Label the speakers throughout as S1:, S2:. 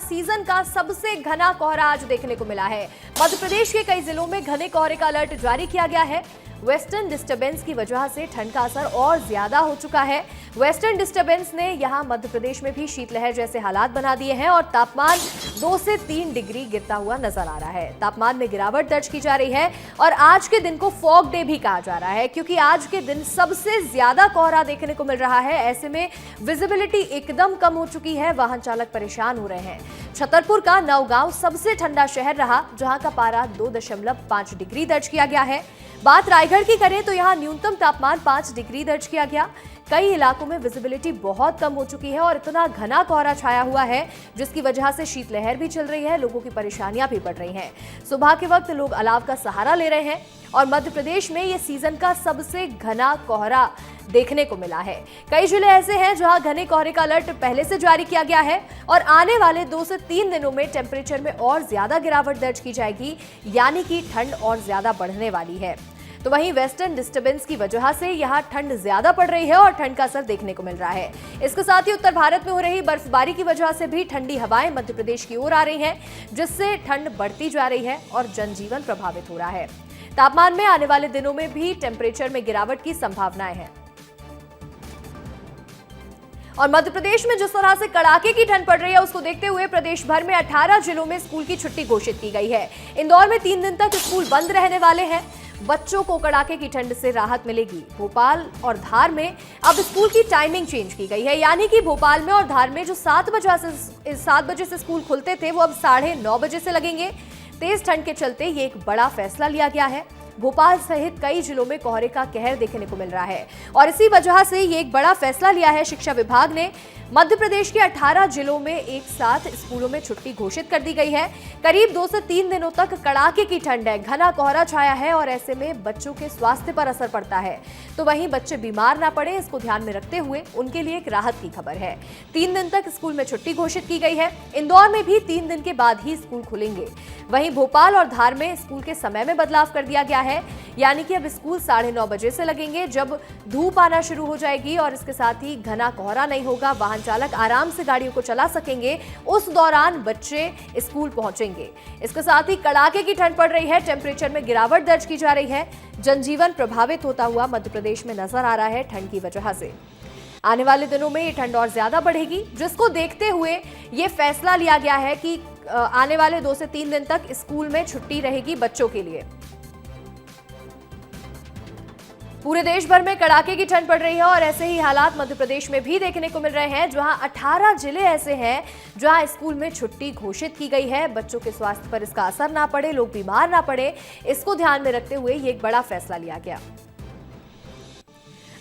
S1: Season का सबसे घना कोहरा आज देखने को मिला है। मध्य प्रदेश के कई जिलों में घने कोहरे का अलर्ट जारी किया गया है। वेस्टर्न डिस्टर्बेंस की वजह से ठंड का असर और ज्यादा हो चुका है। वेस्टर्न डिस्टर्बेंस ने यहां मध्य प्रदेश में भी शीतलहर जैसे हालात बना दिए हैं और तापमान 2 से 3 डिग्री गिरता हुआ नजर आ रहा है। तापमान में गिरावट दर्ज की जा रही है और आज के दिन को फॉग डे भी कहा जा रहा है, क्योंकि आज के दिन सबसे ज्यादा कोहरा देखने को मिल रहा है। ऐसे में विजिबिलिटी एकदम कम हो चुकी है, वाहन चालक परेशान हो रहे हैं। छतरपुर का नौगांव सबसे ठंडा शहर रहा, जहां का पारा 2.5 डिग्री दर्ज किया गया है। बात रायगढ़ की करें तो यहां न्यूनतम तापमान 5 डिग्री दर्ज किया गया। कई इलाकों में विजिबिलिटी बहुत कम हो चुकी है और इतना घना कोहरा छाया हुआ है जिसकी वजह से शीतलहर भी चल रही है, लोगों की परेशानियां भी बढ़ रही हैं। सुबह के वक्त लोग अलाव का सहारा ले रहे हैं और मध्य प्रदेश में ये सीजन का सबसे घना कोहरा देखने को मिला है। कई जिले ऐसे हैं जहां घने कोहरे का अलर्ट पहले से जारी किया गया है और आने वाले 2 से 3 दिनों में टेम्परेचर में और ज्यादा गिरावट दर्ज की जाएगी, यानी कि ठंड और ज्यादा बढ़ने वाली है। तो वहीं वेस्टर्न डिस्टर्बेंस की वजह से यहां ठंड ज्यादा पड़ रही है और ठंड का असर देखने को मिल रहा है। इसके साथ ही उत्तर भारत में हो रही बर्फबारी की वजह से भी ठंडी हवाएं मध्य प्रदेश की ओर आ रही हैं, जिससे ठंड बढ़ती जा रही है और जनजीवन प्रभावित हो रहा है। तापमान में आने वाले दिनों में भी टेम्परेचर में गिरावट की संभावनाएं हैं और मध्य प्रदेश में जिस तरह से कड़ाके की ठंड पड़ रही है, उसको देखते हुए प्रदेश भर में 18 जिलों में स्कूल की छुट्टी घोषित की गई है। इंदौर में 3 दिन तक स्कूल बंद रहने वाले हैं। बच्चों को कड़ाके की ठंड से राहत मिलेगी। भोपाल और धार में अब स्कूल की टाइमिंग चेंज की गई है, यानी कि भोपाल में और धार में जो 7 बजे से स्कूल खुलते थे वो अब 9:30 बजे से लगेंगे। तेज ठंड के चलते ये एक बड़ा फैसला लिया गया है। भोपाल सहित कई जिलों में कोहरे का कहर देखने को मिल रहा है और इसी वजह से ये एक बड़ा फैसला लिया है शिक्षा विभाग ने। मध्य प्रदेश के 18 जिलों में एक साथ स्कूलों में छुट्टी घोषित कर दी गई है। करीब 2 से 3 दिनों तक कड़ाके की ठंड है, घना कोहरा छाया है और ऐसे में बच्चों के स्वास्थ्य पर असर पड़ता है। तो वहीं बच्चे बीमार ना पड़े, इसको ध्यान में रखते हुए उनके लिए एक राहत की खबर है। 3 दिन तक स्कूल में छुट्टी घोषित की गई है। इंदौर में भी 3 दिन के बाद ही स्कूल खुलेंगे। वहीं भोपाल और धार में स्कूल के समय में बदलाव कर दिया गया है, यानी कि अब स्कूल 9:30 बजे से लगेंगे, जब धूप आना शुरू हो जाएगी और इसके साथ ही घना कोहरा नहीं होगा। वाहन चालक आराम से गाड़ियों को चला सकेंगे। उस दौरान बच्चे स्कूल पहुंचेंगे। इसके साथ ही कड़ाके की ठंड पड़ रही है, टेम्परेचर में गिरावट दर्ज की जा रही है। जनजीवन प्रभावित होता हुआ मध्य प्रदेश में नजर आ रहा है ठंड की वजह से। आने वाले दिनों में ये ठंड और ज्यादा बढ़ेगी, जिसको देखते हुए ये फैसला लिया गया है कि आने वाले 2 से 3 दिन तक स्कूल में छुट्टी रहेगी बच्चों के लिए। पूरे देश भर में कड़ाके की ठंड पड़ रही है और ऐसे ही हालात मध्य प्रदेश में भी देखने को मिल रहे हैं, जहां 18 जिले ऐसे हैं जहां स्कूल में छुट्टी घोषित की गई है। बच्चों के स्वास्थ्य पर इसका असर ना पड़े, लोग बीमार ना पड़े, इसको ध्यान में रखते हुए ये एक बड़ा फैसला लिया गया।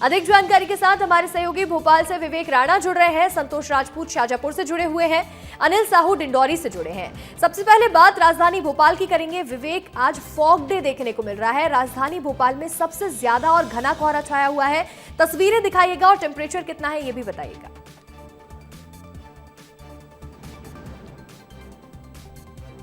S1: अधिक जानकारी के साथ हमारे सहयोगी भोपाल से विवेक राणा जुड़ रहे हैं, संतोष राजपूत शाजापुर से जुड़े हुए हैं, अनिल साहू डिंडौरी से जुड़े हैं। सबसे पहले बात राजधानी भोपाल की करेंगे। विवेक, आज फॉग डे देखने को मिल रहा है। राजधानी भोपाल में सबसे ज्यादा और घना कोहरा छाया हुआ है। तस्वीरें दिखाइएगा और टेम्परेचर कितना है ये भी बताइएगा।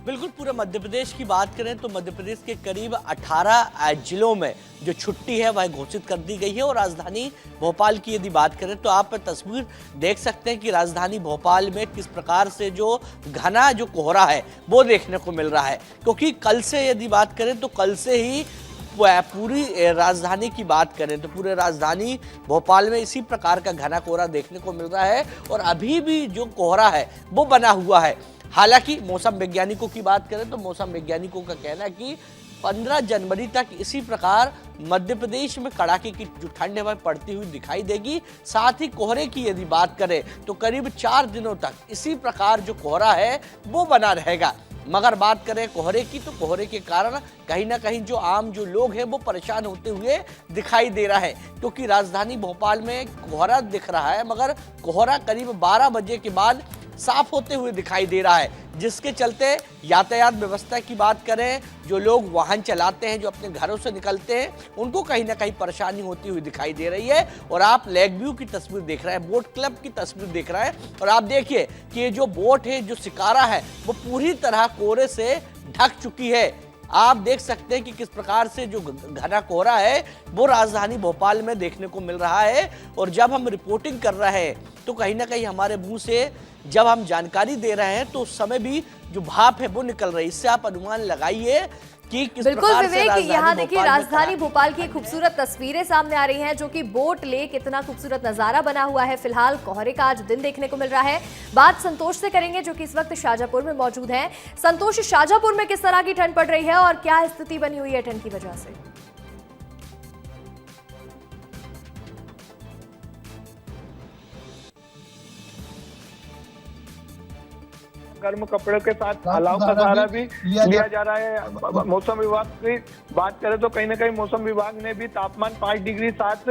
S2: बिल्कुल, पूरे मध्य प्रदेश की बात करें तो मध्य प्रदेश के करीब 18 जिलों में जो छुट्टी है वह घोषित कर दी गई है और राजधानी भोपाल की यदि बात करें तो आप तस्वीर देख सकते हैं कि राजधानी भोपाल में किस प्रकार से जो घना जो कोहरा है वो देखने को मिल रहा है। क्योंकि कल से यदि बात करें तो कल से ही पूरी राजधानी की बात करें तो पूरे राजधानी भोपाल में इसी प्रकार का घना कोहरा देखने को मिल रहा है और अभी भी जो कोहरा है वो बना हुआ है। हालांकि मौसम वैज्ञानिकों की बात करें तो मौसम वैज्ञानिकों का कहना है कि 15 जनवरी तक इसी प्रकार मध्य प्रदेश में कड़ाके की जो ठंड है वह पड़ती हुई दिखाई देगी। साथ ही कोहरे की यदि बात करें तो करीब 4 दिनों तक इसी प्रकार जो कोहरा है वो बना रहेगा। मगर बात करें कोहरे की तो कोहरे के कारण कहीं ना कहीं जो आम जो लोग हैं वो परेशान होते हुए दिखाई दे रहा है, क्योंकि राजधानी भोपाल में कोहरा दिख रहा है मगर कोहरा करीब 12 बजे के बाद साफ होते हुए दिखाई दे रहा है, जिसके चलते यातायात व्यवस्था की बात करें, जो लोग वाहन चलाते हैं, जो अपने घरों से निकलते हैं, उनको कहीं ना कहीं परेशानी होती हुई दिखाई दे रही है। और आप लेक व्यू की तस्वीर देख रहे हैं, बोट क्लब की तस्वीर देख रहे हैं और आप देखिए कि ये जो बोट है, जो शिकारा है, वो पूरी तरह कोहरे से ढक चुकी है। आप देख सकते हैं कि किस प्रकार से जो घना कोहरा है वो राजधानी भोपाल में देखने को मिल रहा है। और जब हम रिपोर्टिंग कर रहे हैं तो कहीं ना कहीं हमारे मुंह से जब हम जानकारी दे रहे हैं तो उस समय भी जो भाप है वो निकल रही है। इससे आप अनुमान लगाइए कि किस
S1: बिल्कुल
S2: प्रकार से
S1: विवेक, यहाँ देखिए
S2: भोपाल में
S1: राजधानी भोपाल की खूबसूरत तस्वीरें सामने आ रही हैं, जो कि बोट लेक इतना खूबसूरत नजारा बना हुआ है। फिलहाल कोहरे का आज दिन देखने को मिल रहा है। बात संतोष से करेंगे जो कि इस वक्त शाजापुर में मौजूद हैं। संतोष, शाजापुर में किस तरह की ठंड पड़ रही है और क्या स्थिति बनी हुई है ठंड की वजह से?
S3: गर्म कपड़ों के साथ अलाव का सहारा भी लिया जा रहा है। मौसम विभाग की बात करें तो कहीं ना कहीं मौसम विभाग ने भी तापमान 5 डिग्री 7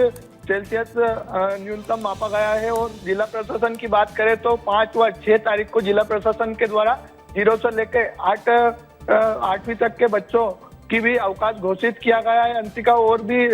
S3: सेल्सियस न्यूनतम मापा गया है। और जिला प्रशासन की बात करें तो 5 व 6 तारीख को जिला प्रशासन के द्वारा 0 से लेकर 8वीं तक के बच्चों की भी अवकाश घोषित किया गया है। अंशिका, और भी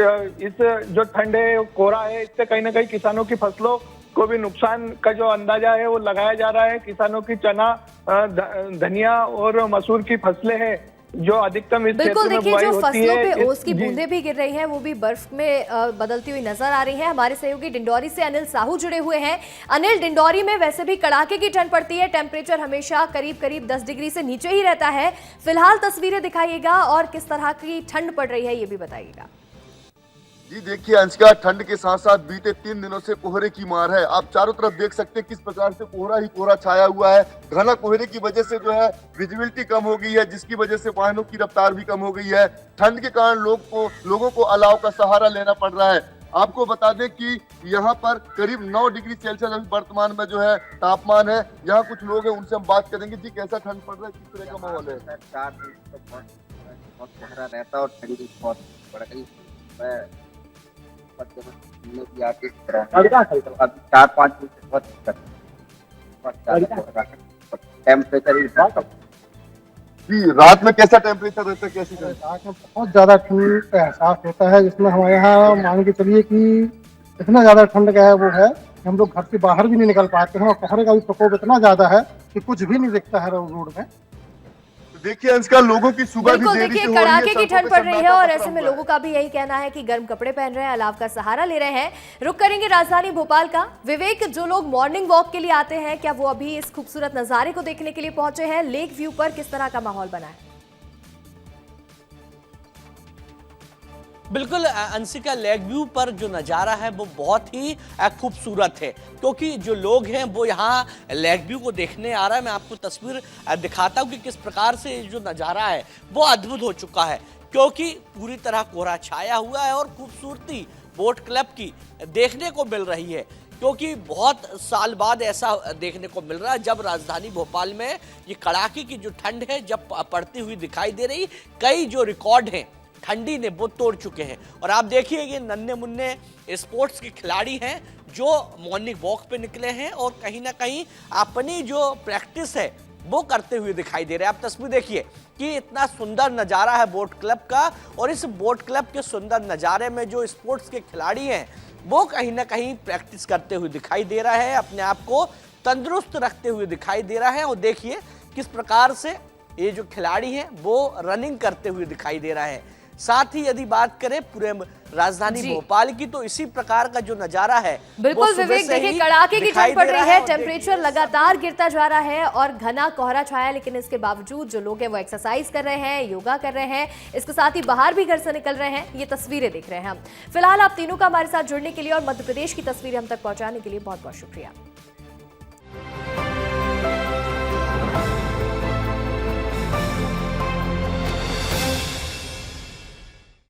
S3: इस जो ठंड है कोहरा है इससे कहीं ना कहीं किसानों की फसलों को भी नुकसान का जो अंदाजा है वो लगाया जा रहा है। किसानों की चना, धनिया और मसूर की फसलें हैं जो अधिकतम इस क्षेत्र में बुआई
S1: जो
S3: होती
S1: फसलों
S3: है।
S1: पे ओस की बूंदें भी गिर रही हैं, वो भी बर्फ में बदलती हुई नजर आ रही हैं। हमारे सहयोगी डिंडौरी से अनिल साहू जुड़े हुए हैं। अनिल, डिंडौरी में वैसे भी कड़ाके की ठंड पड़ती है, टेम्परेचर हमेशा करीब 10 डिग्री से नीचे ही रहता है। फिलहाल तस्वीरें दिखाइएगा और किस तरह की ठंड पड़ रही है ये भी बताइएगा।
S4: जी देखिए अंशिका, ठंड के साथ साथ बीते 3 दिनों से कोहरे की मार है। आप चारों तरफ देख सकते हैं किस प्रकार से कोहरा ही कोहरा छाया हुआ है। घना कोहरे की वजह से जो है विजिबिलिटी कम हो गई है, जिसकी वजह से वाहनों की रफ्तार भी कम हो गई है। ठंड के कारण लोगों को अलाव का सहारा लेना पड़ रहा है। आपको बता दें कि यहाँ पर करीब 9 डिग्री सेल्सियस अभी वर्तमान में जो है तापमान है। यहाँ कुछ लोग हैं, उनसे हम बात करेंगे। जी, कैसा ठंड पड़ रहा है, किस तरह का माहौल है?
S5: 4 दिन तो बहुत कोहरा रहता और ठंडी बहुत बढ़ गई। अभी 4-5 दिन से बहुत टेम्परेचर
S4: जी, रात में कैसा टेम्परेचर रहता है, कैसी ठंड?
S6: रात में बहुत ज्यादा ठंड का एहसास होता है, जिसमें हमारे यहाँ मान के चलिए कि इतना ज्यादा ठंड का है वो है कि हम लोग घर से बाहर भी नहीं निकल पाते हैं। और कोहरे का भी प्रकोप इतना ज्यादा है कि कुछ भी नहीं दिखता है रोड में।
S4: देखिए अंशका, लोगों की सुबह भी
S1: बिल्कुल
S4: देरी
S1: देखिए
S4: से हो रही है,
S1: कड़ाके की ठंड पड़ रही है और ऐसे में
S4: हुआ है।
S1: लोगों का भी यही कहना है कि गर्म कपड़े पहन रहे हैं, अलाव का सहारा ले रहे हैं। रुक करेंगे राजधानी भोपाल का। विवेक, जो लोग मॉर्निंग वॉक के लिए आते हैं, क्या वो अभी इस खूबसूरत नजारे को देखने के लिए पहुंचे हैं? लेक व्यू पर किस तरह का माहौल बना है?
S2: बिल्कुल अंशिका, लेक व्यू पर जो नज़ारा है वो बहुत ही खूबसूरत है, क्योंकि जो लोग हैं वो यहाँ लेक व्यू को देखने आ रहा है। मैं आपको तस्वीर दिखाता हूँ कि किस प्रकार से जो नज़ारा है वो अद्भुत हो चुका है, क्योंकि पूरी तरह कोहरा छाया हुआ है और खूबसूरती बोट क्लब की देखने को मिल रही है। क्योंकि बहुत साल बाद ऐसा देखने को मिल रहा है जब राजधानी भोपाल में ये कड़ाके की जो ठंड है जब पड़ती हुई दिखाई दे रही। कई जो रिकॉर्ड हैं ठंडी ने वो तोड़ चुके हैं। और आप देखिए ये नन्हे मुन्ने स्पोर्ट्स के खिलाड़ी हैं जो मॉर्निंग वॉक पे निकले हैं और कहीं ना कहीं अपनी जो प्रैक्टिस है वो करते हुए दिखाई दे रहे हैं। आप तस्वीर देखिए कि इतना सुंदर नज़ारा है बोट क्लब का, और इस बोट क्लब के सुंदर नज़ारे में जो स्पोर्ट्स के खिलाड़ी हैं वो कहीं ना कहीं प्रैक्टिस करते हुए दिखाई दे रहा है, अपने आप को तंदुरुस्त रखते हुए दिखाई दे रहा है। और देखिए किस प्रकार से ये जो खिलाड़ी हैं वो रनिंग करते हुए दिखाई दे रहा है। साथ ही यदि बात करें पूरे राजधानी भोपाल की तो इसी प्रकार का जो नजारा है
S1: बिल्कुल विवेक, देखिए कड़ाके की ठंड पड़ रही है, टेम्परेचर लगातार गिरता जा रहा है और घना कोहरा छाया, लेकिन इसके बावजूद जो लोग हैं वो एक्सरसाइज कर रहे हैं, योगा कर रहे हैं, इसके साथ ही बाहर भी घर से निकल रहे हैं। ये तस्वीरें देख रहे हैं हम। फिलहाल आप तीनों का हमारे साथ जुड़ने के लिए और मध्य प्रदेश की तस्वीरें हम तक पहुंचाने के लिए बहुत बहुत शुक्रिया।